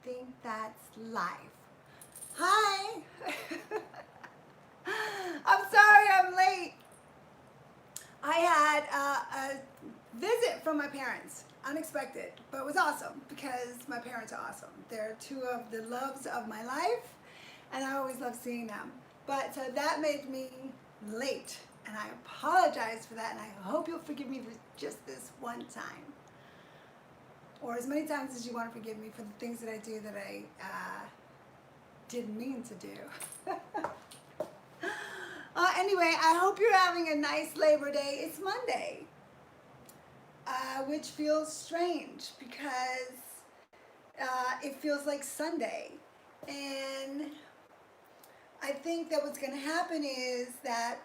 think that's life. Hi! I'm sorry I'm late. I had a visit from my parents. Unexpected, but it was awesome because my parents are awesome. They're two of the loves of my life, and I always love seeing them. But so that made me late, and I apologize for that, and I hope you'll forgive me just this one time. Or as many times as you want to forgive me for the things that I do that I didn't mean to do. Anyway, I hope you're having a nice Labor Day. It's Monday, which feels strange because it feels like Sunday. And I think that what's going to happen is that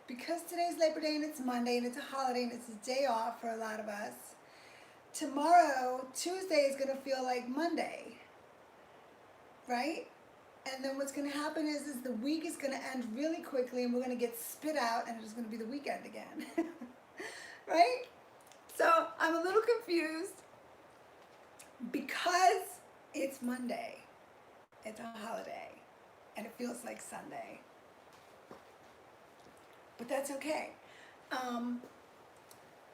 because today's Labor Day and it's Monday and it's a holiday and it's a day off for a lot of us, tomorrow, Tuesday, is going to feel like Monday, right? And then what's going to happen is the week is going to end really quickly and we're going to get spit out and it's going to be the weekend again, right? So I'm a little confused because it's Monday, it's a holiday, and it feels like Sunday. But that's okay.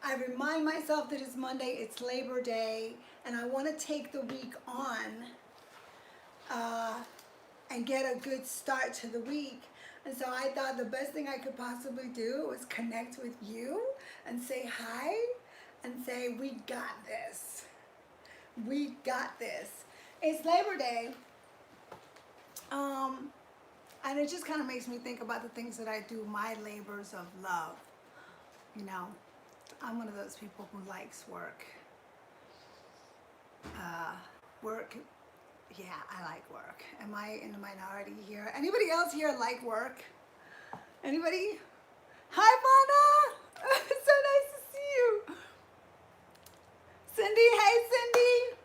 I remind myself that it's Monday, it's Labor Day, and I want to take the week on and get a good start to the week. And so I thought the best thing I could possibly do was connect with you and say hi and say, we got this. We got this. It's Labor Day. And it just kind of makes me think about the things that I do, my labors of love. You know, I'm one of those people who likes work. Yeah, I like work. Am I in the minority here? Anybody else here like work? Anybody? Hi, Mana! It's so nice to see you. Cindy, hey, Cindy.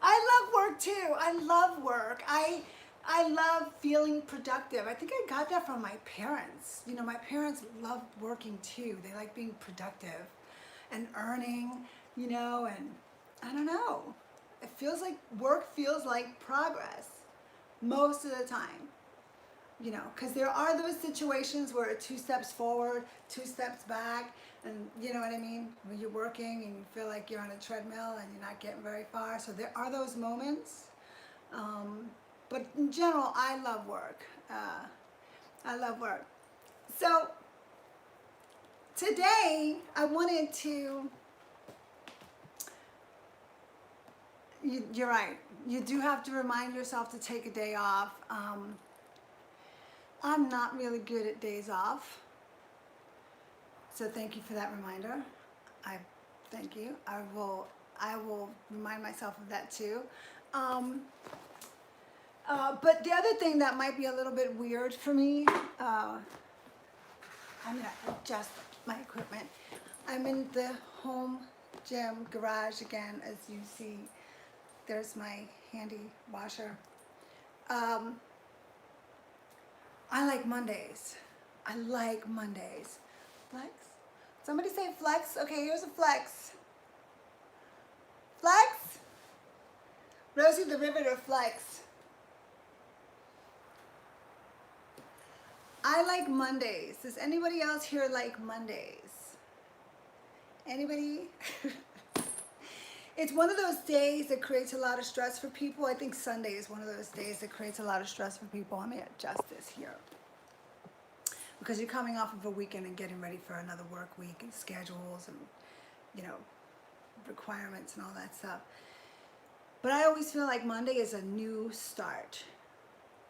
I love work too. I love work. I love feeling productive. I think I got that from my parents. You know, my parents love working too. They like being productive and earning, you know, and I don't know. It feels like work feels like progress most of the time, you know, because there are those situations where 2 steps forward, 2 steps back, and you know what I mean? When you're working and you feel like you're on a treadmill and you're not getting very far. So there are those moments. But in general, I love work. I love work. So today I wanted to, you're right, you do have to remind yourself to take a day off. I'm not really good at days off. So thank you for that reminder. Thank you. I will remind myself of that too. But the other thing that might be a little bit weird for me, I'm gonna adjust my equipment. I'm in the home gym garage again, as you see. There's my handy washer. I like Mondays. I like Mondays. Flex? Somebody say flex? Okay, here's a flex. Flex? Rosie the Riveter flex. I like Mondays. Does anybody else here like Mondays? Anybody? It's one of those days that creates a lot of stress for people. I think Sunday is one of those days that creates a lot of stress for people. Let me adjust this here. Because you're coming off of a weekend and getting ready for another work week and schedules and, you know, requirements and all that stuff. But I always feel like Monday is a new start.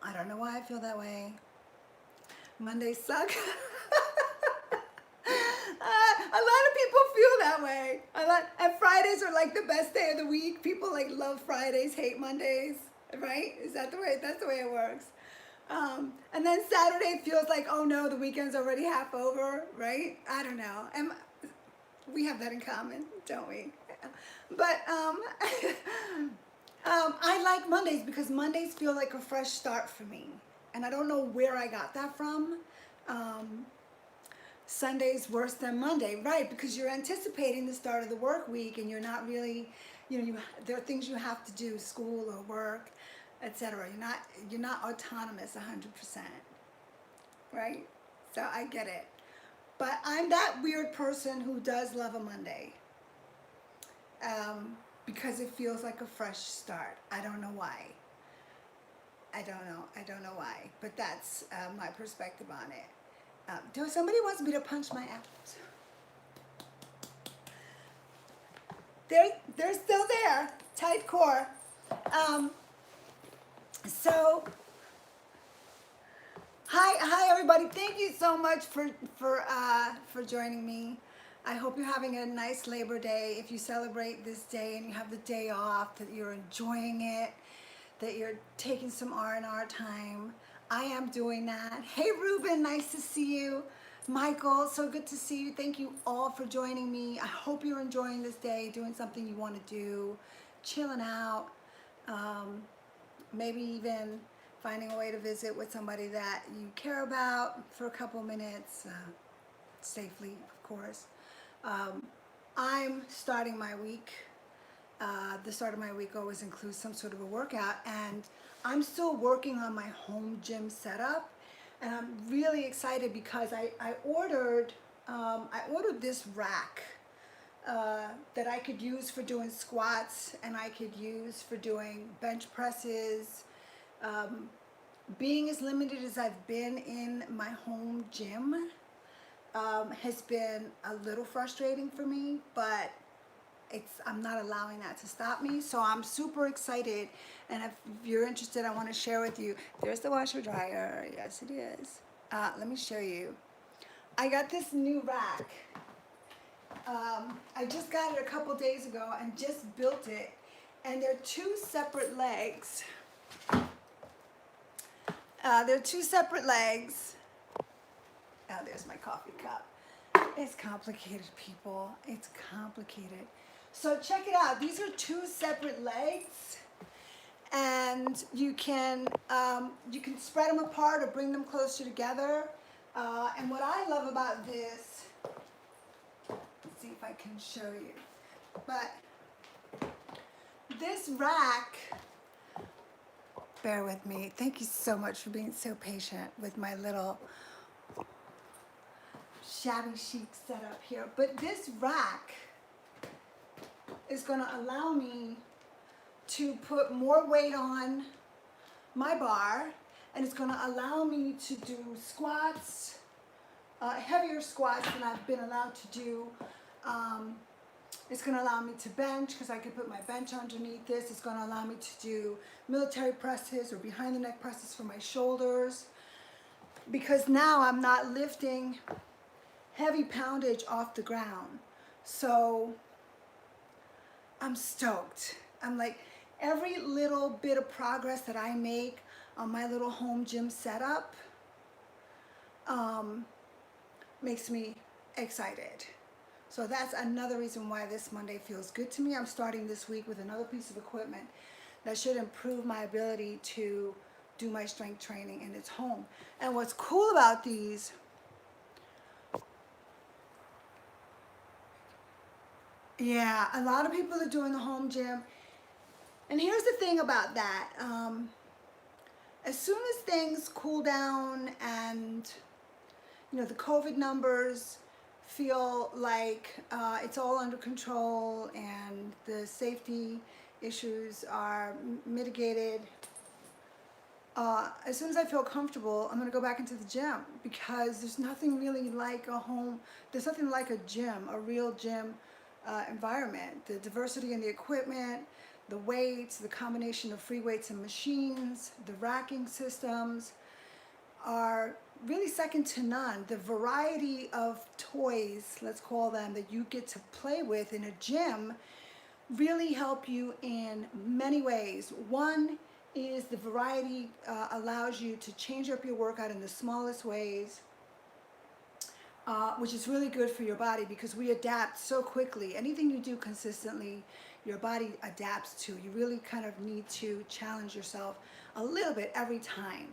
I don't know why I feel that way. Mondays suck. A lot of people feel that way. And Fridays are like the best day of the week. People like love Fridays, hate Mondays, right? Is that the way? That's the way it works. And then Saturday feels like, oh no, the weekend's already half over, right? I don't know. And we have that in common, don't we? But I like Mondays because Mondays feel like a fresh start for me. And I don't know where I got that from. Sunday's worse than Monday, right? Because you're anticipating the start of the work week and you're not really, there are things you have to do, school or work, etc. You're not autonomous 100%, right? So I get it. But I'm that weird person who does love a Monday, because it feels like a fresh start. I don't know why. I don't know why, but that's my perspective on it. Somebody wants me to punch my apples. They're still there, tight core. So, hi everybody. Thank you so much for joining me. I hope you're having a nice Labor Day. If you celebrate this day and you have the day off, that you're enjoying it, that you're taking some R&R time. I am doing that. Hey Ruben, nice to see you. Michael, so good to see you. Thank you all for joining me. I hope you're enjoying this day, doing something you want to do, chilling out, maybe even finding a way to visit with somebody that you care about for a couple minutes, safely, of course. I'm starting my week. The start of my week always includes some sort of a workout, and I'm still working on my home gym setup, and I'm really excited because I ordered this rack that I could use for doing squats, and I could use for doing bench presses. Being as limited as I've been in my home gym has been a little frustrating for me, but I'm not allowing that to stop me. So I'm super excited, and if you're interested, I want to share with you. There's the washer dryer. Yes, it is. Let me show you. I got this new rack. I just got it a couple days ago and just built it, and they're two separate legs. They're two separate legs. Oh, there's my coffee cup. It's complicated, people. It's complicated. So check it out. These are two separate legs, and you can spread them apart or bring them closer together. And what I love about this, let's see if I can show you. But this rack, bear with me. Thank you so much for being so patient with my little shabby chic setup here. But this rack is going to allow me to put more weight on my bar, and it's going to allow me to do squats, heavier squats than I've been allowed to do. It's going to allow me to bench, because I can put my bench underneath this. It's going to allow me to do military presses or behind the neck presses for my shoulders, because now I'm not lifting heavy poundage off the ground. So I'm stoked. I'm like, every little bit of progress that I make on my little home gym setup makes me excited. So that's another reason why this Monday feels good to me. I'm starting this week with another piece of equipment that should improve my ability to do my strength training in its home. And what's cool about these, yeah, a lot of people are doing the home gym. And here's the thing about that. As soon as things cool down and, the COVID numbers feel like it's all under control and the safety issues are mitigated, as soon as I feel comfortable, I'm going to go back into the gym, because there's nothing really like there's nothing like a gym, a real gym environment. The diversity in the equipment, the weights, the combination of free weights and machines, the racking systems are really second to none. The variety of toys, let's call them, that you get to play with in a gym really help you in many ways. One is the variety allows you to change up your workout in the smallest ways, which is really good for your body, because we adapt so quickly. Anything you do consistently, your body adapts to. You really kind of need to challenge yourself a little bit every time.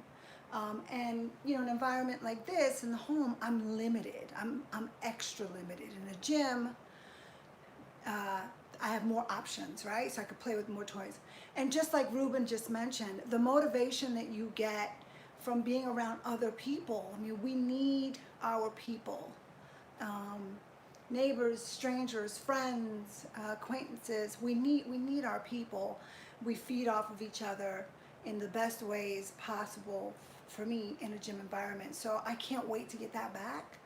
And an environment like this in the home, I'm limited. I'm extra limited. In a gym, I have more options, right? So I could play with more toys. And just like Ruben just mentioned, the motivation that you get from being around other people. I mean, we need our people. Neighbors, strangers, friends, acquaintances. We need our people. We feed off of each other in the best ways possible for me in a gym environment. So I can't wait to get that back.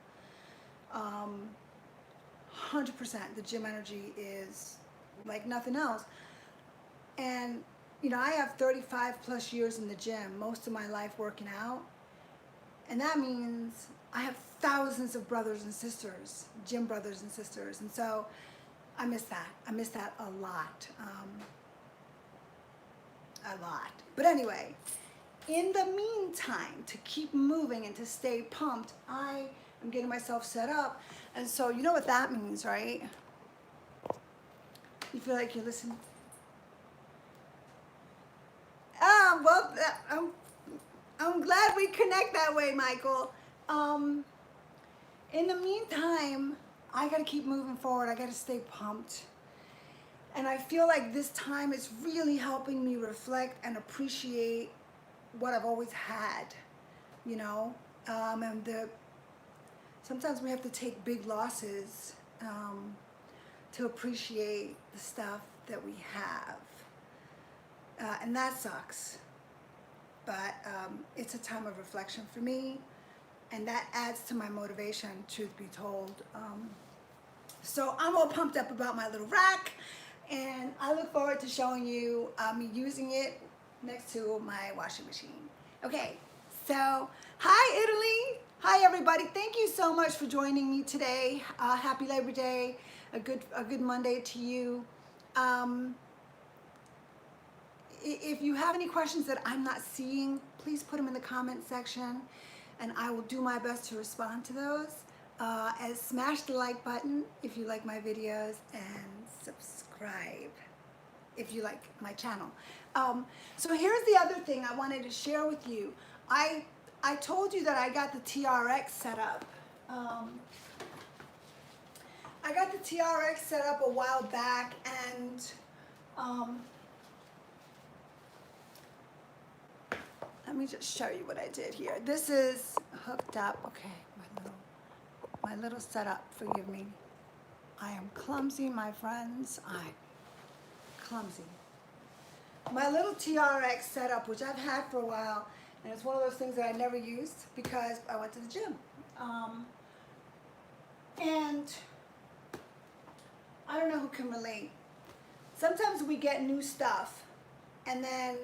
100%, the gym energy is like nothing else. And you know, I have 35 plus years in the gym, most of my life working out. And that means I have thousands of brothers and sisters, gym brothers and sisters. And so I miss that. I miss that a lot. A lot. But anyway, in the meantime, to keep moving and to stay pumped, I am getting myself set up. And so you know what that means, right? You feel like you're listening. Well, I'm glad we connect that way, Michael. In the meantime, I gotta keep moving forward. I gotta stay pumped. And I feel like this time is really helping me reflect and appreciate what I've always had, you know? Sometimes we have to take big losses to appreciate the stuff that we have. And that sucks. But it's a time of reflection for me, and that adds to my motivation, truth be told. So I'm all pumped up about my little rack, and I look forward to showing you me using it next to my washing machine. Okay, so hi Italy, hi everybody. Thank you so much for joining me today. Happy Labor Day, a good Monday to you. If you have any questions that I'm not seeing, please put them in the comment section, and I will do my best to respond to those. And smash the like button if you like my videos, and subscribe if you like my channel. So here's the other thing I wanted to share with you. I told you that I got the TRX Setup. I got the TRX Setup a while back, and let me just show you what I did here. This is hooked up. Okay, my little setup. Forgive me. I am clumsy, my friends. I'm clumsy. My little TRX setup, which I've had for a while, and it's one of those things that I never used because I went to the gym. And I don't know who can relate. Sometimes we get new stuff, and then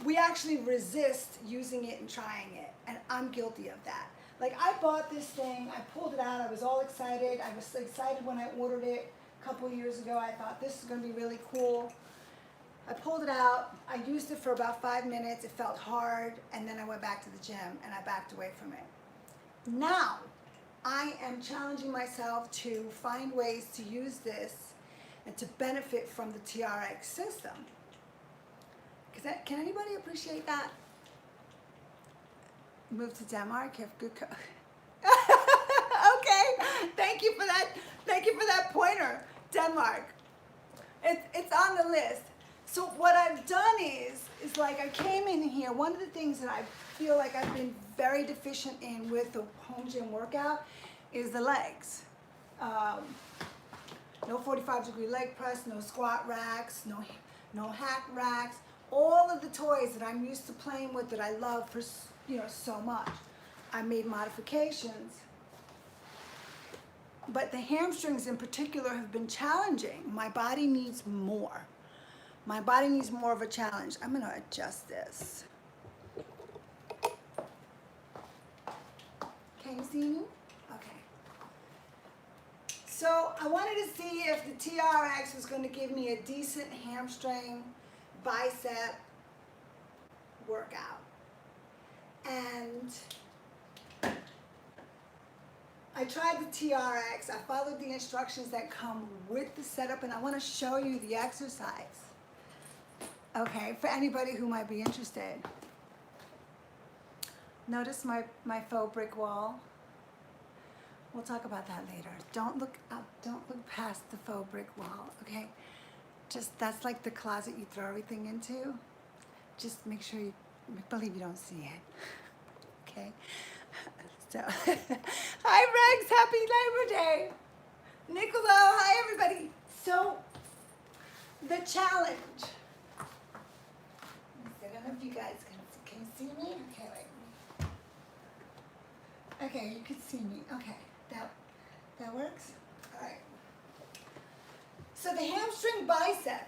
we actually resist using it and trying it, and I'm guilty of that. Like, I bought this thing, I pulled it out, I was all excited. I was excited when I ordered it a couple years ago. I thought this is gonna be really cool. I pulled it out, I used it for about 5 minutes, it felt hard, and then I went back to the gym and I backed away from it. Now, I am challenging myself to find ways to use this and to benefit from the TRX system. Can anybody appreciate that? Move to Denmark, you have good okay, thank you for that pointer, Denmark. It's on the list. So what I've done is like I came in here, one of the things that I feel like I've been very deficient in with the home gym workout is the legs. No 45-degree leg press, no squat racks, no hack racks. All of the toys that I'm used to playing with that I love for so much. I made modifications. But the hamstrings in particular have been challenging. My body needs more. My body needs more of a challenge. I'm gonna adjust this. Can you see me? Okay. So I wanted to see if the TRX was gonna give me a decent hamstring bicep workout. And I tried the TRX. I followed the instructions that come with the setup, and I want to show you the exercise. Okay, for anybody who might be interested. Notice my faux brick wall. We'll talk about that later. Don't look up, don't look past the faux brick wall, okay? Just, that's like the closet you throw everything into. Just make sure you, believe you don't see it, okay? So, hi Rex, happy Labor Day. Nicolo, hi everybody. So, the challenge. I don't know if you guys can you see me? Okay, wait. Okay, you can see me. Okay, that works? All right. So the hamstring bicep,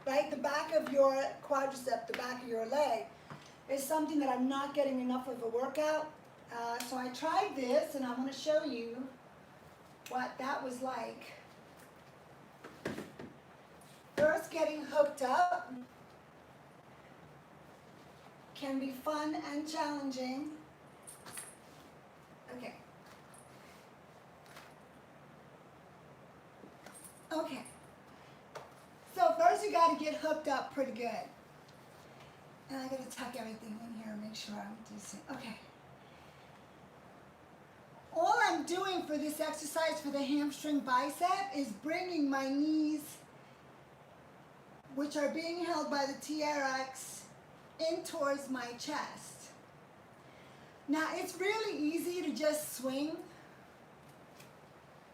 right, the back of your quadricep, the back of your leg, is something that I'm not getting enough of a workout. So I tried this, and I'm going to show you what that was like. First, getting hooked up can be fun and challenging. Okay. Okay. So first you got to get hooked up pretty good. And I got to tuck everything in here and make sure I'm decent. Okay. All I'm doing for this exercise for the hamstring bicep is bringing my knees, which are being held by the TRX, in towards my chest. Now it's really easy to just swing,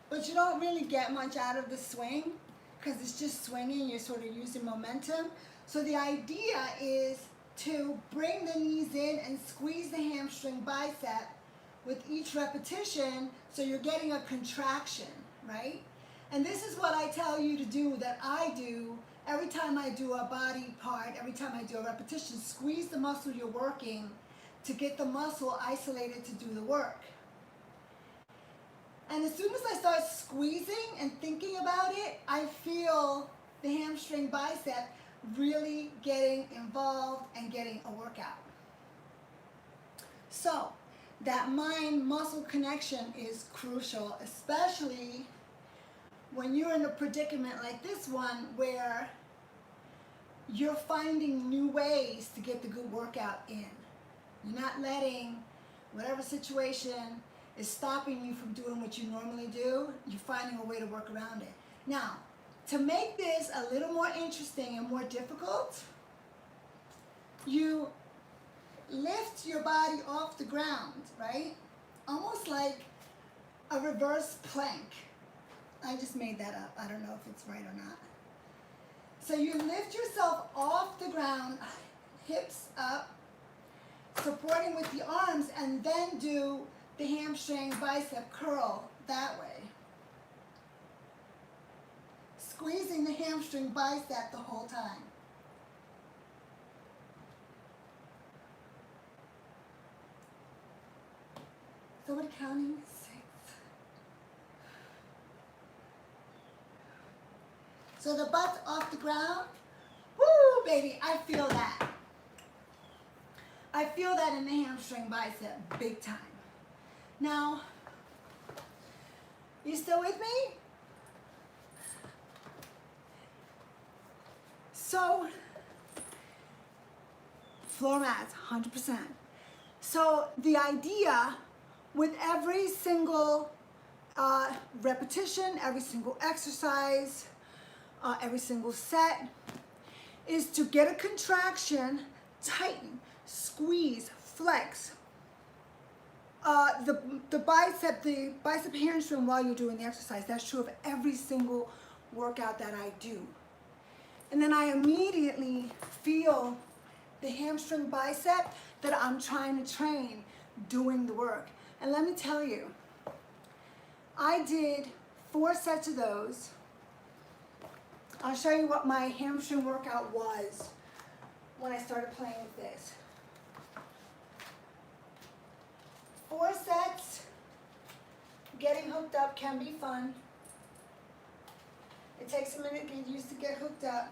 but you don't really get much out of the swing because it's just swinging, you're sort of using momentum. So the idea is to bring the knees in and squeeze the hamstring bicep with each repetition, so you're getting a contraction, right? And this is what I tell you to do, that I do every time I do a body part, every time I do a repetition. Squeeze the muscle you're working to get the muscle isolated to do the work. And as soon as I start squeezing and thinking about it, I feel the hamstring bicep really getting involved and getting a workout. So that mind-muscle connection is crucial, especially when you're in a predicament like this one where you're finding new ways to get the good workout in. You're not letting whatever situation is stopping you from doing what you normally do. You're finding a way to work around it. Now, to make this a little more interesting and more difficult, you lift your body off the ground, right? Almost like a reverse plank. I just made that up. I don't know if it's right or not. So you lift yourself off the ground, hips up, supporting with the arms, and then do the hamstring bicep curl that way. Squeezing the hamstring bicep the whole time. So we're counting 6. So the butt's off the ground. Woo, baby, I feel that. I feel that in the hamstring bicep, big time. Now, you still with me? So, floor mats, 100%. So the idea with every single repetition, every single exercise, every single set, is to get a contraction, tighten, squeeze, flex the bicep hamstring while you're doing the exercise. That's true of every single workout that I do. And then I immediately feel the hamstring bicep that I'm trying to train doing the work. And let me tell you, I did 4 sets of those. I'll show you what my hamstring workout was when I started playing with this. 4 sets. Getting hooked up can be fun. It takes a minute to get used to get hooked up.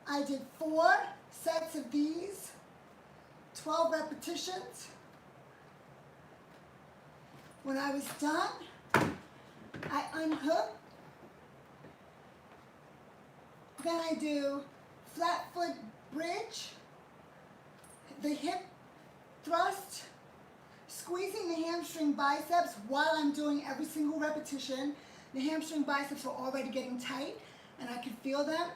I did 4 sets of these, 12 repetitions. When I was done, I unhook. Then I do flat foot bridge, the hip thrust, squeezing the hamstring biceps while I'm doing every single repetition. The hamstring biceps are already getting tight, and I can feel them.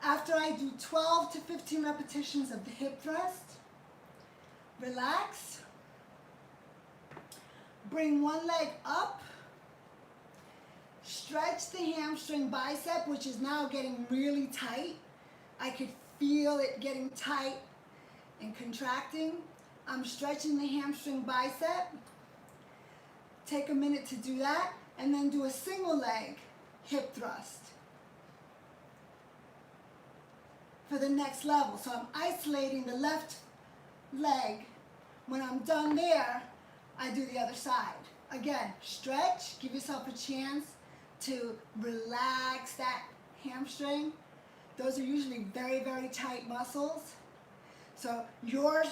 After I do 12 to 15 repetitions of the hip thrust, relax. Bring one leg up. Stretch the hamstring bicep, which is now getting really tight. I could feel it getting tight and contracting. I'm stretching the hamstring bicep. Take a minute to do that, and then do a single leg hip thrust for the next level. So I'm isolating the left leg. When I'm done there, I do the other side. Again, stretch, give yourself a chance to relax that hamstring. Those are usually very, very tight muscles. So your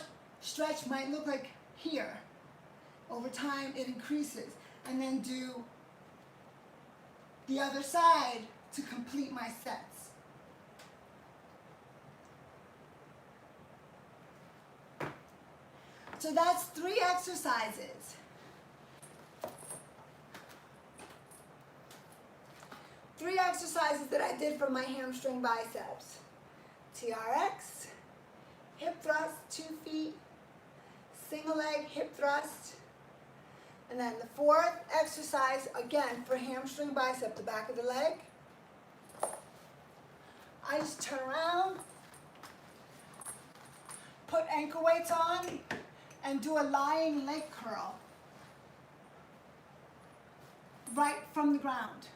stretch might look like here. Over time, it increases. And then do the other side to complete my sets. So that's 3 exercises. Three exercises that I did for my hamstring biceps. TRX, hip thrust, 2 feet, single leg hip thrust. And then the 4th exercise, again, for hamstring bicep, the back of the leg. I just turn around, put ankle weights on, and do a lying leg curl right from the ground.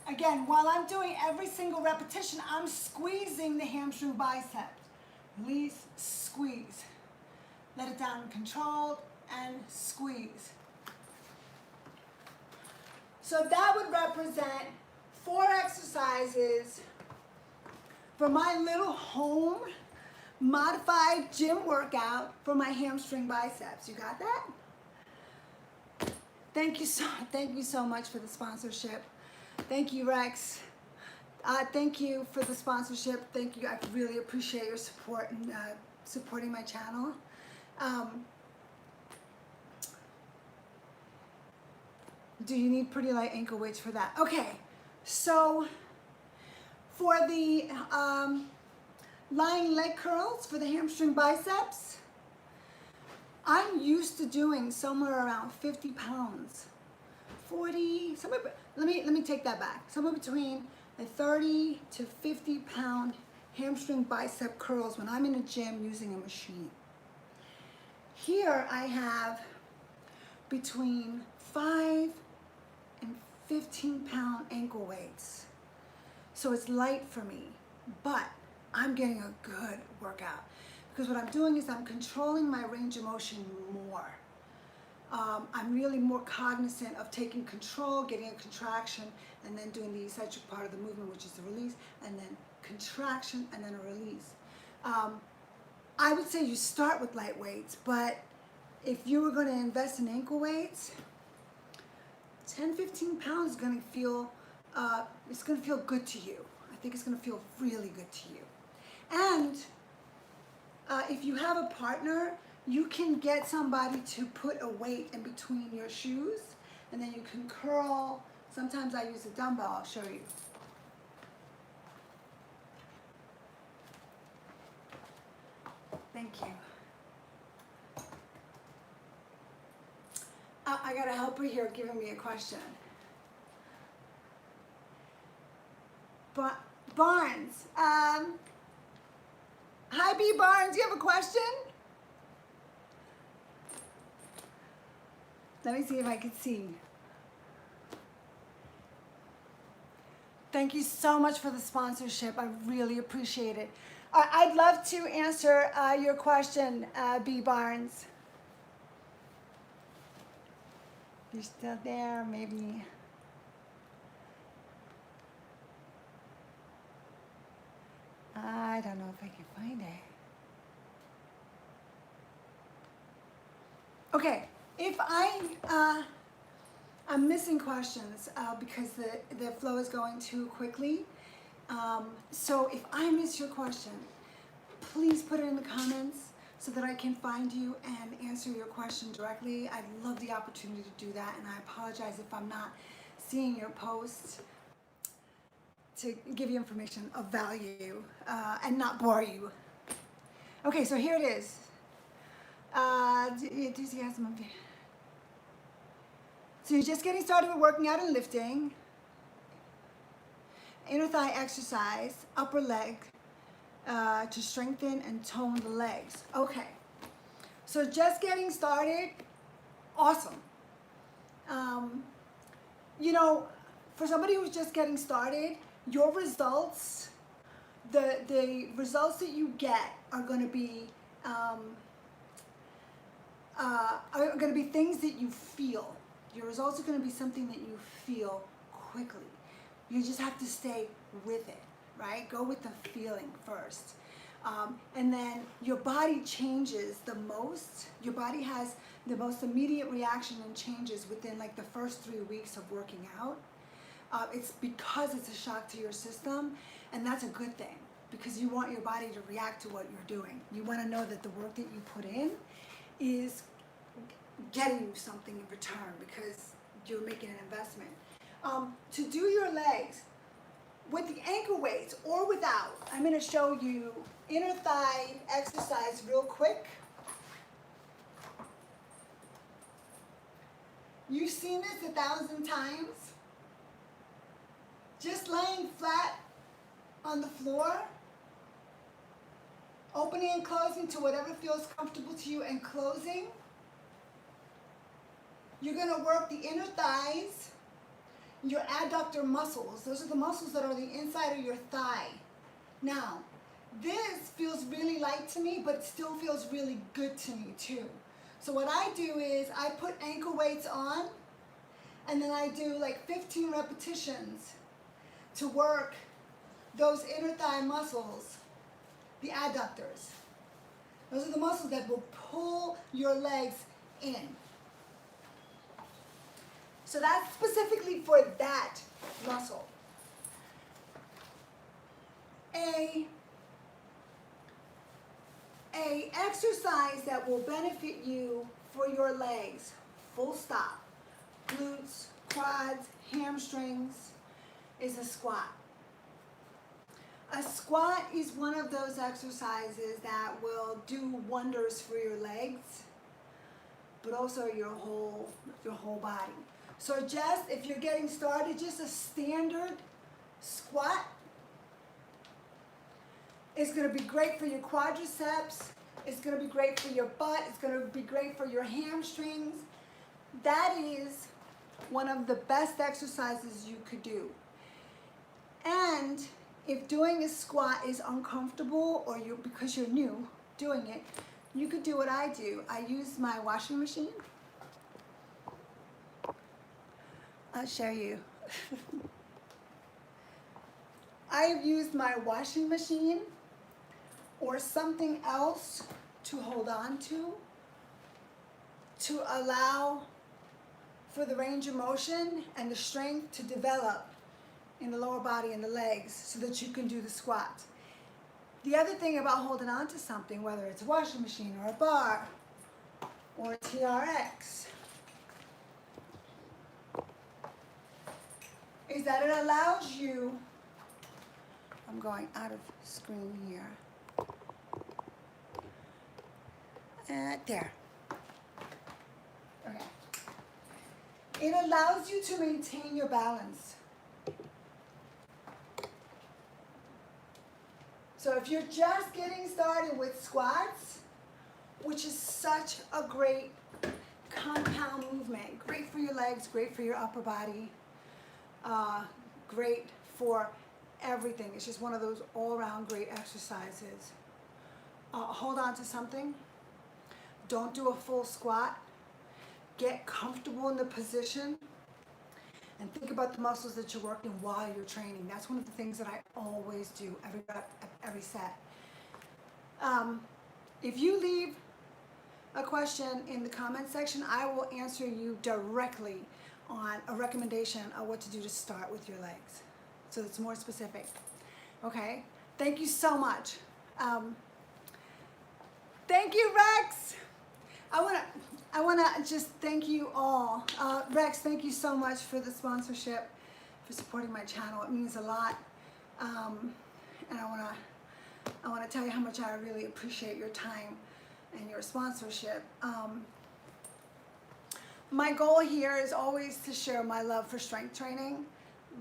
Again, while I'm doing every single repetition, I'm squeezing the hamstring biceps. Release, squeeze. Let it down, controlled, and squeeze. So that would represent 4 exercises for my little home modified gym workout for my hamstring biceps. You got that? Thank you so much for the sponsorship. Thank you, Rex. Thank you for the sponsorship. Thank you. I really appreciate your support and supporting my channel. Do you need pretty light ankle weights for that? Okay, so for the lying leg curls for the hamstring biceps, I'm used to doing somewhere around 50 pounds. 40, somewhere, let me take that back. Somewhere between a 30 to 50 pound hamstring bicep curls when I'm in a gym using a machine. Here I have between 5 and 15 pound ankle weights. So it's light for me, but I'm getting a good workout because what I'm doing is I'm controlling my range of motion more. I'm really more cognizant of taking control, getting a contraction, and then doing the eccentric part of the movement, which is the release, and then contraction, and then a release. I would say you start with light weights, but if you were going to invest in ankle weights, 10, 15 pounds is going to feel, it's going to feel good to you. I think it's going to feel really good to you. And if you have a partner, you can get somebody to put a weight in between your shoes, and then you can curl. Sometimes I use a dumbbell. I'll show you. Thank you. I got a helper here giving me a question. Barnes. Hi, B. Barnes. Do you have a question? Let me see if I can see. Thank you so much for the sponsorship. I really appreciate it. I'd love to answer your question, B. Barnes. You're still there, maybe. I don't know if I can find it. Okay, if I'm missing questions because the flow is going too quickly. So if I miss your question, please put it in the comments. so that I can find you and answer your question directly. I'd love the opportunity to do that, and I apologize if I'm not seeing your posts to give you information of value and not bore you. Okay, so here it is. Enthusiasm. So you're just getting started with working out and lifting. Inner thigh exercise, upper leg, to strengthen and tone the legs. Okay, so just getting started, awesome. You know, for somebody who's just getting started, your results, the results that you get are going to be things that you feel. Your results are going to be something that you feel quickly. You just have to stay with it, right? Go with the feeling first. And then your body changes the most. Your body has the most immediate reaction and changes within like the first 3 weeks of working out. It's because it's a shock to your system, and that's a good thing because you want your body to react to what you're doing. You want to know that the work that you put in is getting you something in return because you're making an investment. To do your legs with the ankle weights or without, I'm going to show you inner thigh exercise real quick. You've seen this 1,000 times. Just laying flat on the floor, opening and closing to whatever feels comfortable to you and closing. You're going to work the inner thighs, your adductor muscles. Those are the muscles that are on the inside of your thigh. Now, this feels really light to me, but it still feels really good to me too. So what I do is I put ankle weights on, and then I do like 15 repetitions to work those inner thigh muscles, the adductors. Those are the muscles that will pull your legs in. So that's specifically for that muscle. A exercise that will benefit you for your legs, full stop, glutes, quads, hamstrings, is a squat. A squat is one of those exercises that will do wonders for your legs, but also your whole body. So just, if you're getting started, just a standard squat is going to be great for your quadriceps. It's going to be great for your butt. It's going to be great for your hamstrings. That is one of the best exercises you could do. And if doing a squat is uncomfortable or because you're new doing it, you could do what I do. I use my washing machine. I'll show you. I have used my washing machine or something else to hold on to allow for the range of motion and the strength to develop in the lower body and the legs so that you can do the squat. The other thing about holding on to something, whether it's a washing machine or a bar or a TRX, is that it allows you, I'm going out of screen here, there, okay. It allows you to maintain your balance. So if you're just getting started with squats, which is such a great compound movement, great for your legs, great for your upper body, great for everything. It's just one of those all-around great exercises. Hold on to something. Don't do a full squat. Get comfortable in the position and think about the muscles that you're working while you're training. That's one of the things that I always do every set. If you leave a question in the comment section, I will answer you directly on a recommendation on what to do to start with your legs. So it's more specific. Okay? Thank you so much. Thank you, Rex. I wanna just thank you all. Rex, thank you so much for the sponsorship, for supporting my channel. It means a lot. And I wanna tell you how much I really appreciate your time and your sponsorship. My goal here is always to share my love for strength training,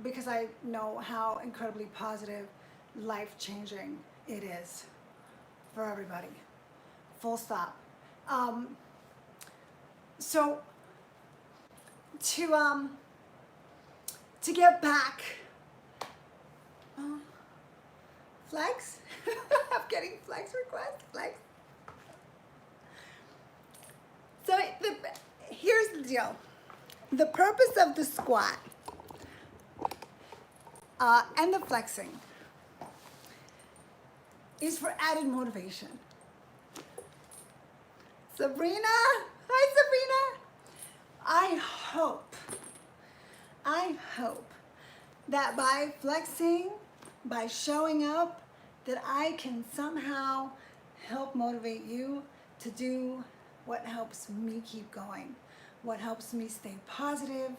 because I know how incredibly positive, life-changing it is for everybody. Full stop. So to get back, flex. I'm getting flex requests. Flex. So here's the deal. The purpose of the squat and the flexing is for added motivation. Sabrina, hi Sabrina. I hope that by flexing, by showing up, that I can somehow help motivate you to do what helps me keep going, what helps me stay positive,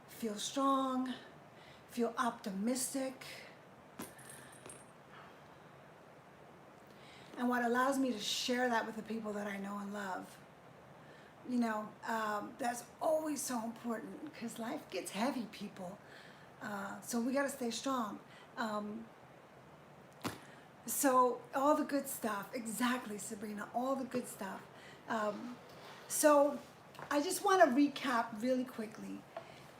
feel strong, feel optimistic, and what allows me to share that with the people that I know and love. You know, that's always so important, because life gets heavy, people. So we gotta stay strong. So all the good stuff, exactly, Sabrina, all the good stuff. So I just want to recap really quickly,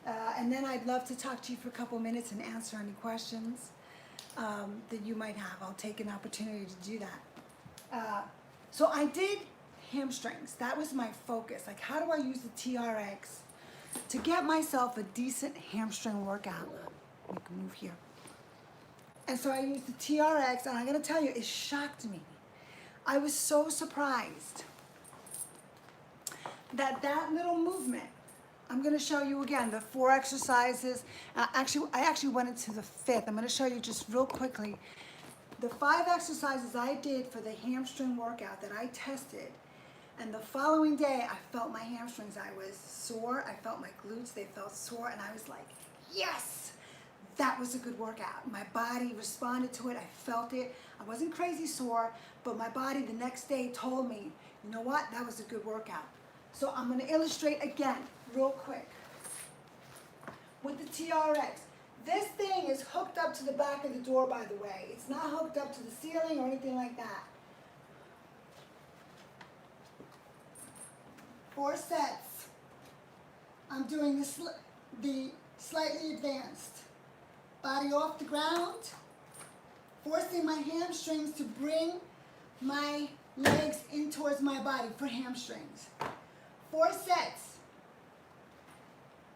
and then I'd love to talk to you for a couple minutes and answer any questions that you might have. I'll take an opportunity to do that. So I did hamstrings. That was my focus. Like, how do I use the TRX to get myself a decent hamstring workout? We can move here. And so I used the TRX, and I'm going to tell you, it shocked me. I was so surprised that little movement, I'm going to show you again the 4 exercises. I actually went into the 5th. I'm going to show you just real quickly the 5 exercises I did for the hamstring workout that I tested. And the following day, I felt my hamstrings. I was sore. I felt my glutes. They felt sore. And I was like, yes, that was a good workout. My body responded to it. I felt it. I wasn't crazy sore, but my body the next day told me, you know what? That was a good workout. So I'm going to illustrate again real quick with the TRX. This thing is hooked up to the back of the door, by the way. It's not hooked up to the ceiling or anything like that. 4 sets. I'm doing the slightly advanced. Body off the ground, forcing my hamstrings to bring my legs in towards my body for hamstrings. 4 sets.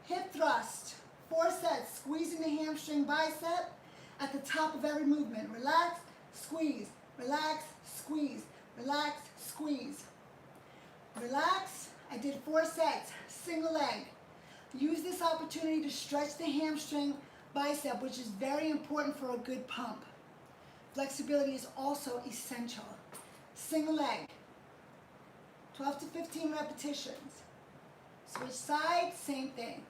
Hip thrust. 4 sets. Squeezing the hamstring bicep at the top of every movement. Relax, squeeze, relax, squeeze, relax, squeeze. Relax. I did 4 sets. Single leg. Use this opportunity to stretch the hamstring bicep, which is very important for a good pump. Flexibility is also essential. Single leg. 12 to 15 repetitions. Switch sides, same thing.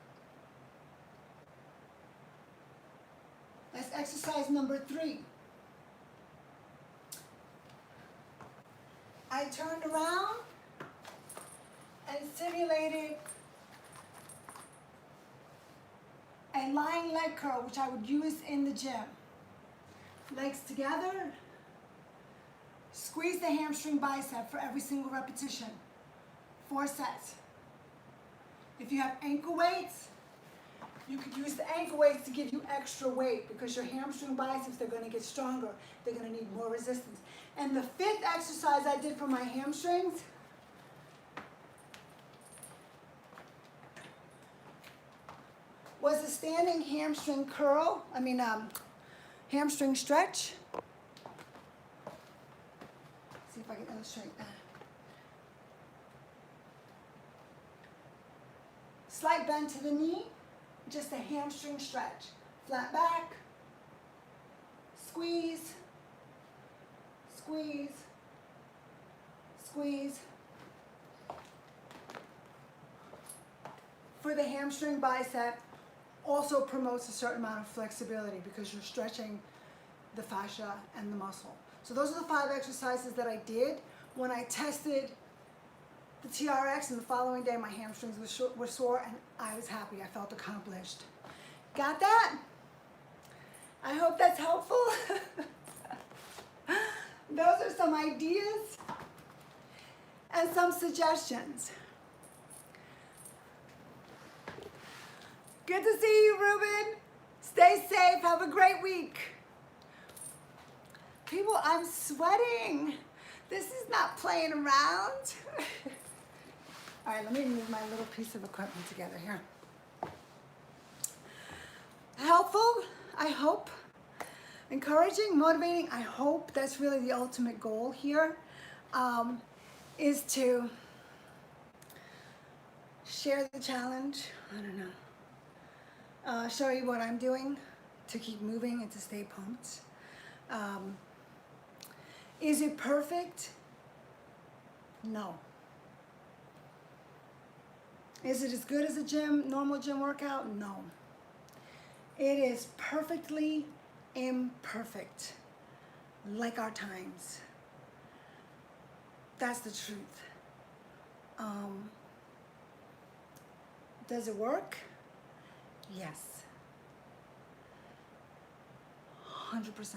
That's exercise number 3. I turned around and simulated a lying leg curl, which I would use in the gym. Legs together. Squeeze the hamstring bicep for every single repetition. 4 sets. If you have ankle weights, you could use the ankle weights to give you extra weight, because your hamstring biceps, they're going to get stronger. They're going to need more resistance. And the 5th exercise I did for my hamstrings was a standing hamstring curl. Hamstring stretch. See if I can illustrate that. Slight bend to the knee, just a hamstring stretch. Flat back, squeeze, squeeze, squeeze. For the hamstring bicep, also promotes a certain amount of flexibility because you're stretching the fascia and the muscle. So those are the 5 exercises that I did. When I tested the TRX, and the following day my hamstrings were sore, and I was happy. I felt accomplished. Got that? I hope that's helpful. Those are some ideas and some suggestions. Good to see you, Ruben. Stay safe. Have a great week. People, I'm sweating. This is not playing around. All right, let me move my little piece of equipment together here. Helpful, I hope. Encouraging, motivating, I hope. That's really the ultimate goal here, is to share the challenge. I don't know. Show you what I'm doing to keep moving and to stay pumped. Is it perfect? No. Is it as good as a normal gym workout? No. It is perfectly imperfect, like our times. That's the truth. Does it work? Yes. 100%.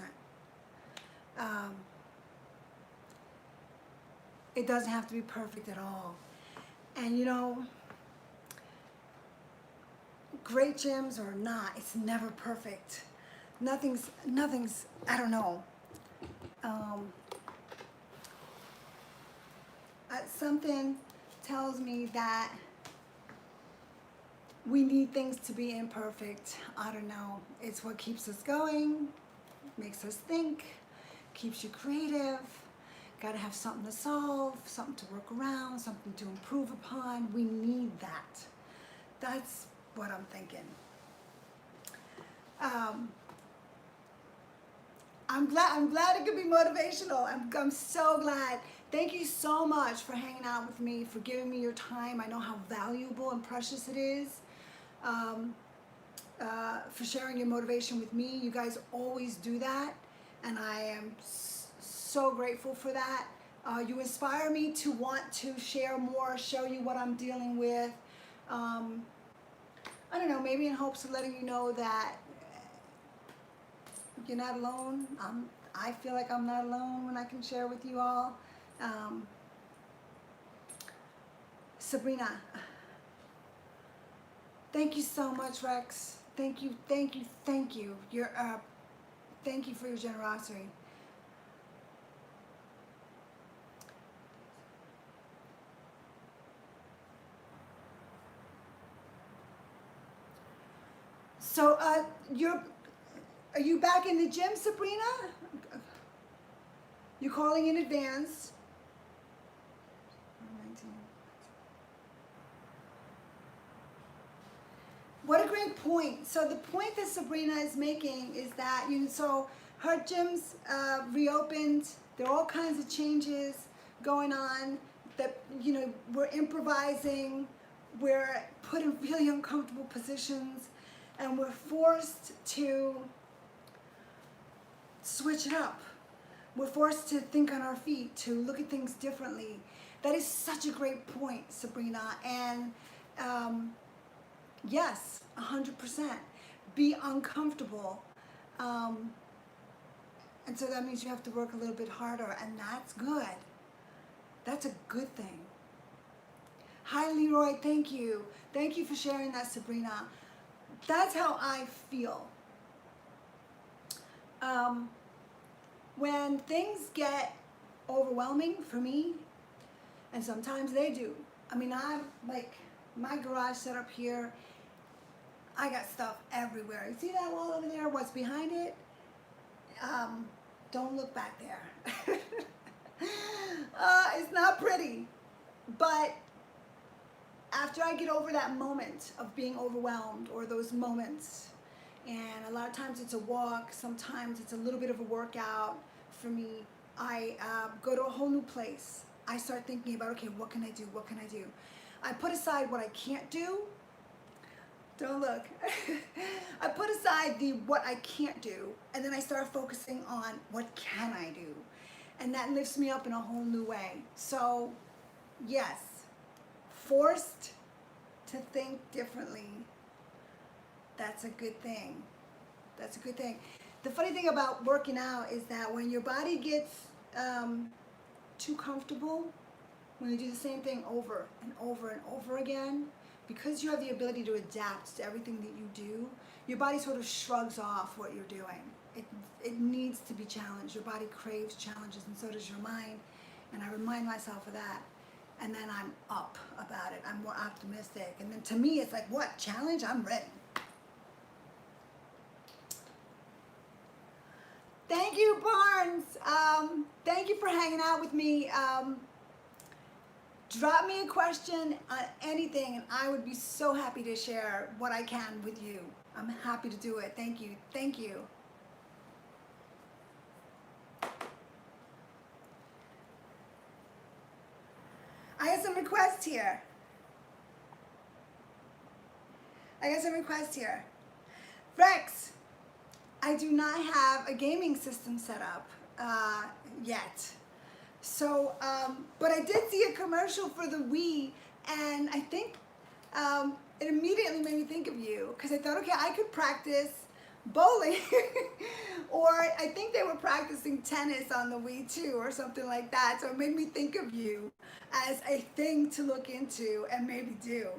It doesn't have to be perfect at all. And you know, great gyms or not, it's never perfect. Nothing's, I don't know. Something tells me that we need things to be imperfect. I don't know. It's what keeps us going, makes us think, keeps you creative. Got to have something to solve, something to work around, something to improve upon. We need that. That's what I'm thinking. I'm glad it could be motivational. I'm so glad. Thank you so much for hanging out with me, for giving me your time. I know how valuable and precious it is. For sharing your motivation with me. You guys always do that, and I am so grateful for that. You inspire me to want to share more, show you what I'm dealing with. I don't know, maybe in hopes of letting you know that you're not alone. I feel like I'm not alone when I can share with you all. Sabrina, thank you so much, Rex. Thank you, thank you, thank you. Thank you for your generosity. So, are you back in the gym, Sabrina? You're calling in advance. What a great point. So the point that Sabrina is making is that, so her gym's reopened. There are all kinds of changes going on that, we're improvising. We're put in really uncomfortable positions, and we're forced to switch it up. We're forced to think on our feet, to look at things differently. That is such a great point, Sabrina. And yes, 100%. Be uncomfortable. And so that means you have to work a little bit harder, and that's good. That's a good thing. Hi, Leroy, thank you. Thank you for sharing that, Sabrina. That's how I feel. When things get overwhelming for me, and sometimes they do. I mean, I'm like, my garage set up here, I got stuff everywhere. You see that wall over there? What's behind it? Don't look back there. It's not pretty. But after I get over that moment of being overwhelmed, or those moments, and a lot of times it's a walk, sometimes it's a little bit of a workout for me, I go to a whole new place. I start thinking about, okay, what can I do? What can I do? I put aside what I can't do. Don't look. I put aside the what I can't do, and then I start focusing on what can I do? And that lifts me up in a whole new way. So, yes, forced to think differently. That's a good thing. That's a good thing. The funny thing about working out is that when your body gets too comfortable, when you do the same thing over and over and over again, because you have the ability to adapt to everything that you do, your body sort of shrugs off what you're doing. It needs to be challenged. Your body craves challenges, and so does your mind. And I remind myself of that. And then I'm up about it. I'm more optimistic. And then to me, it's like, what? Challenge? I'm ready. Thank you, Barnes. Thank you for hanging out with me. Drop me a question on anything, and I would be so happy to share what I can with you. I'm happy to do it. Thank you. Thank you. I got some requests here. Rex, I do not have a gaming system set up yet. So, but I did see a commercial for the Wii, and I think it immediately made me think of you, because I thought, okay, I could practice bowling, or I think they were practicing tennis on the Wii too, or something like that. So it made me think of you as a thing to look into and maybe do.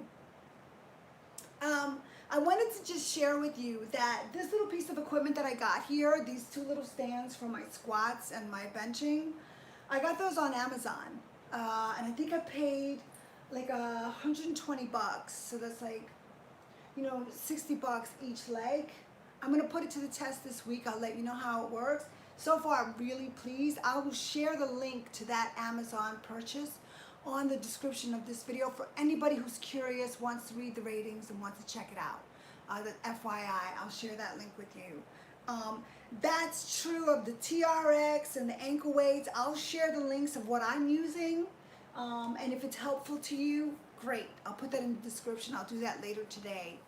I wanted to just share with you that this little piece of equipment that I got here, these two little stands for my squats and my benching, I got those on Amazon, and I think I paid like $120. So that's like, you know, $60 each leg. I'm gonna put it to the test this week. I'll let you know how it works. So far, I'm really pleased. I will share the link to that Amazon purchase on the description of this video for anybody who's curious, wants to read the ratings, and wants to check it out. The FYI, I'll share that link with you. That's true of the TRX and the ankle weights. I'll share the links of what I'm using, and if it's helpful to you, great. I'll put that in the description. I'll do that later today.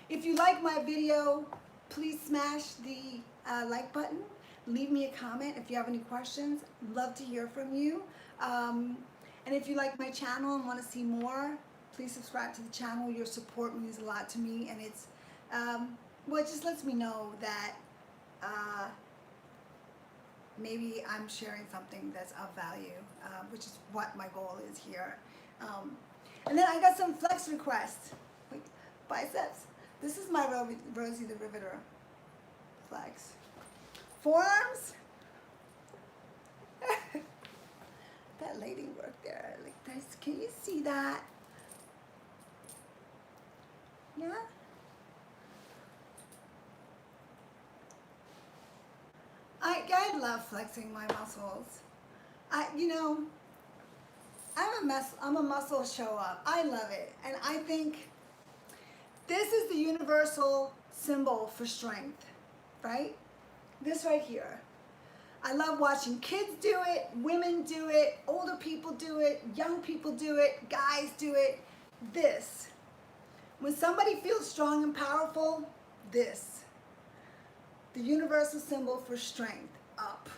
If you like my video, please smash the like button. Leave me a comment if you have any questions. Love to hear from you. And if you like my channel and want to see more, please subscribe to the channel. Your support means a lot to me, and it's well, it just lets me know that maybe I'm sharing something that's of value, which is what my goal is here. And then I got some flex requests. Wait, biceps. This is my Rosie the Riveter flex. Forearms. That lady worked there like this. Can you see that? Yeah. I love flexing my muscles. You know, I'm a muscle show up. I love it, and I think this is the universal symbol for strength, right? This right here. I love watching kids do it, women do it, older people do it, young people do it, guys do it. This. When somebody feels strong and powerful, this. The universal symbol for strength, up.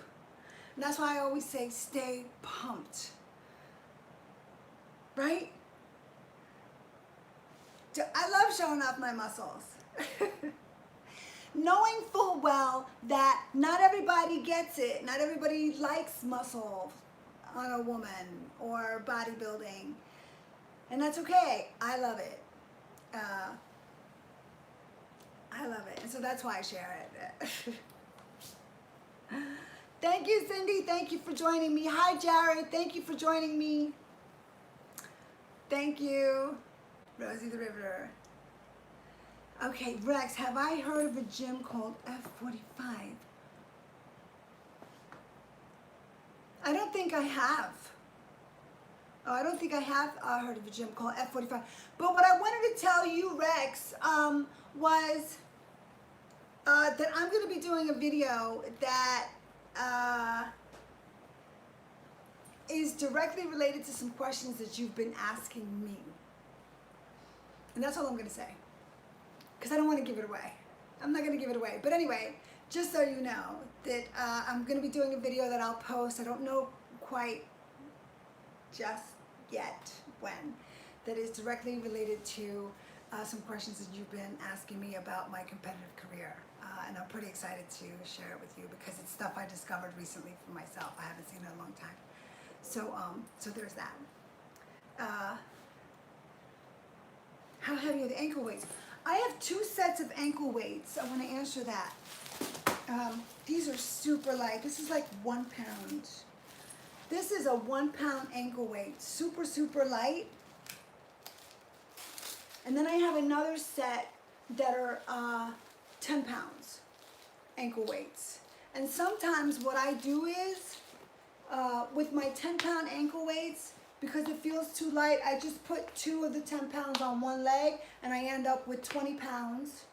And that's why I always say stay pumped. Right? I love showing off my muscles. Knowing full well that not everybody gets it. Not everybody likes muscle on a woman or bodybuilding. And that's okay. I love it. I love it. And so that's why I share it. Thank you, Cindy. Thank you for joining me. Hi, Jared. Thank you for joining me. Thank you, Rosie the Riveter. Okay, Rex, have I heard of a gym called F45? I don't think I have. Oh, I don't think I have heard of a gym called F45. But what I wanted to tell you, Rex, was that I'm going to be doing a video that is directly related to some questions that you've been asking me. And that's all I'm going to say. Because I don't want to give it away. I'm not going to give it away. But anyway, just so you know that I'm going to be doing a video that I'll post. I don't know quite just yet when. That is directly related to some questions that you've been asking me about my competitive career. And I'm pretty excited to share it with you because it's stuff I discovered recently for myself. I haven't seen it in a long time. So there's that. How heavy are the ankle weights? I have 2 sets of ankle weights. I want to answer that. These are super light. This is like 1 pound. This is a 1 pound ankle weight. Super, super light. And then I have another set that are 10 pounds ankle weights. And sometimes what I do is, with my 10 pound ankle weights, because it feels too light, I just put 2 of the 10 pounds on one leg and I end up with 20 pounds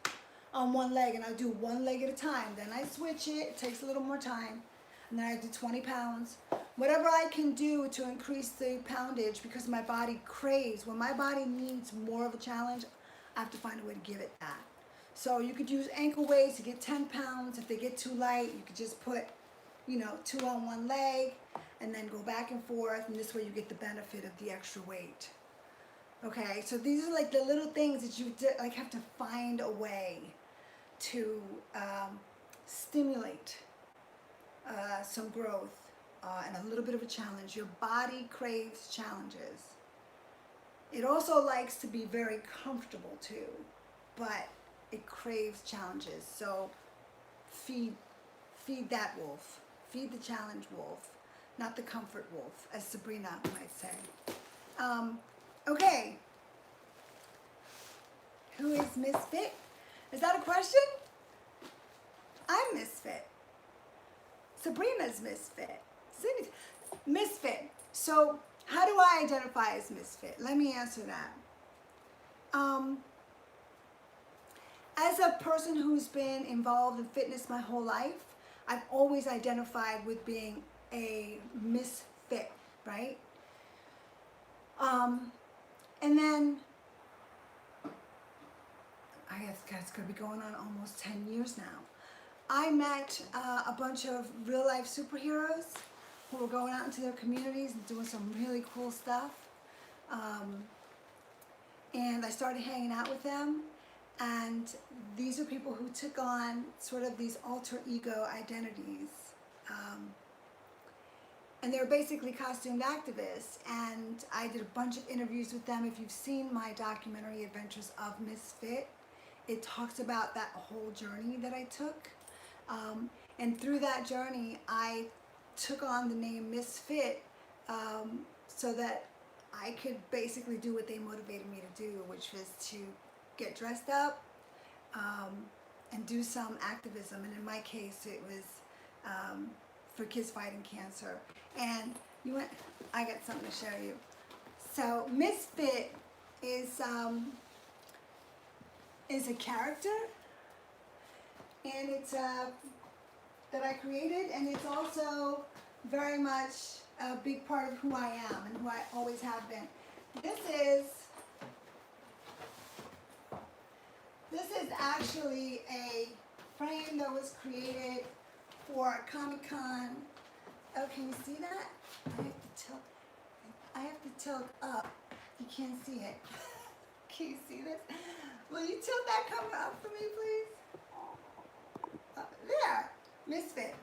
on one leg, and I do one leg at a time. Then I switch it, it takes a little more time, and then I do 20 pounds. Whatever I can do to increase the poundage, because my body craves, when my body needs more of a challenge, I have to find a way to give it that. So you could use ankle weights to get 10 pounds. If they get too light, you could just put, 2 on one leg and then go back and forth, and this way you get the benefit of the extra weight. Okay, so these are like the little things that you have to find a way to stimulate some growth and a little bit of a challenge. Your body craves challenges. It also likes to be very comfortable too, but it craves challenges. So feed that wolf. Feed the challenge wolf, not the comfort wolf, as Sabrina might say. Okay. Who is Misfit? Is that a question? I'm Misfit. Sabrina's Misfit. Cindy's Misfit. So how do I identify as Misfit? Let me answer that. As a person who's been involved in fitness my whole life, I've always identified with being a misfit, right? And then, I guess it's going to be going on almost 10 years now. I met a bunch of real life superheroes who were going out into their communities and doing some really cool stuff. And I started hanging out with them. And these are people who took on sort of these alter ego identities. And they're basically costumed activists. And I did a bunch of interviews with them. If you've seen my documentary, Adventures of Misfit, it talks about that whole journey that I took. And through that journey, I took on the name Misfit so that I could basically do what they motivated me to do, which was to get dressed up and do some activism. And in my case, it was for kids fighting cancer. And I got something to show you. So Misfit is a character, and it's that I created, and it's also very much a big part of who I am and who I always have been. This is actually a frame that was created for Comic-Con. Oh, can you see that? I have to tilt up. You can't see it. Can you see this? Will you tilt that camera up for me, please? There, Misfit.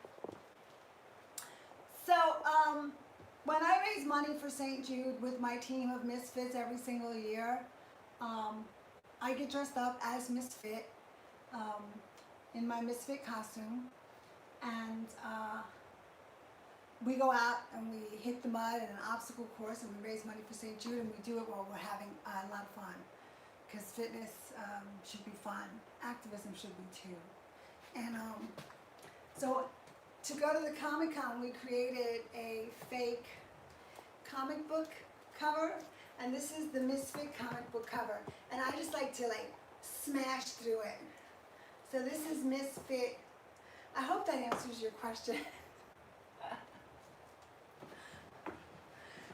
So, when I raise money for St. Jude with my team of Misfits every single year, I get dressed up as Misfit in my Misfit costume, and we go out and we hit the mud in an obstacle course, and we raise money for St. Jude, and we do it while we're having a lot of fun, because fitness should be fun. Activism should be too. And so to go to the Comic-Con, we created a fake comic book cover, and this is the Misfit comic book cover, and I just like to smash through it. So this is Misfit. I hope that answers your question.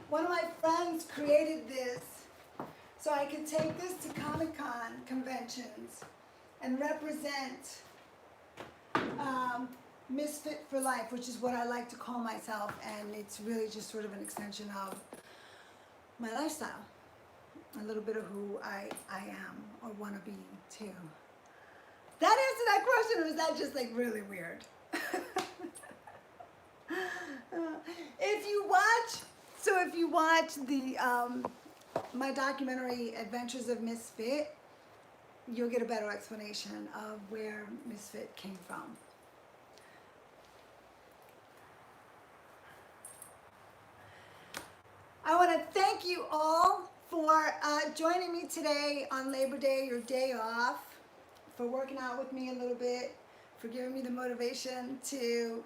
One of my friends created this so I could take this to Comic-Con conventions and represent Misfit for life, which is what I like to call myself, and it's really just sort of an extension of my lifestyle, a little bit of who I am or want to be too. That answered that question, or was that just like really weird? If you watch the my documentary Adventures of Misfit, you'll get a better explanation of where Misfit came from. I want to thank you all for joining me today on Labor Day, your day off, for working out with me a little bit, for giving me the motivation to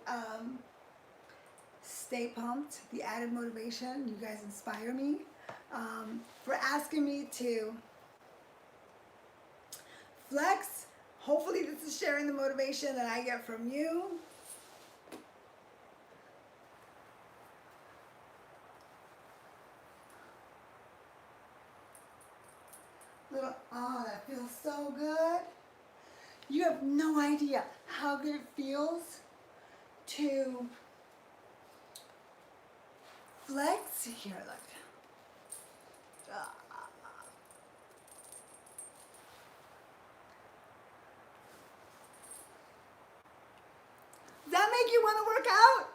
stay pumped, the added motivation. You guys inspire me. For asking me to flex. Hopefully this is sharing the motivation that I get from you. Oh, that feels so good. You have no idea how good it feels to flex. Here, look. Does that make you want to work out?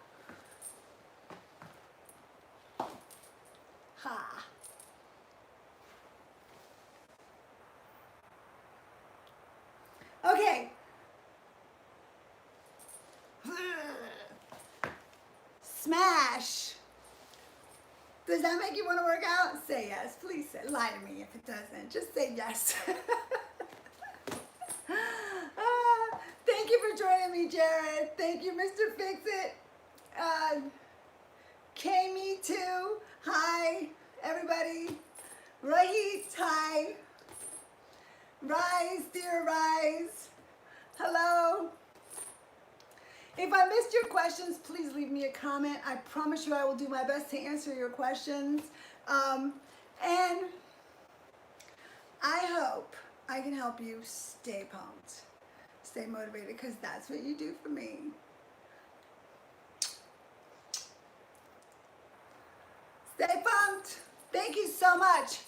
Ha. Okay. Smash. Does that make you want to work out? Say yes. Please say. Lie to me if it doesn't. Just say yes. Thank you for joining me, Jared. Thank you, Mr. Fix-It. K-Me too. Hi, everybody. Rahit, hi. Rise, dear Rise. Hello. If I missed your questions, please leave me a comment. I promise you I will do my best to answer your questions. And I hope I can help you stay pumped, stay motivated, because that's what you do for me. Stay pumped. Thank you so much.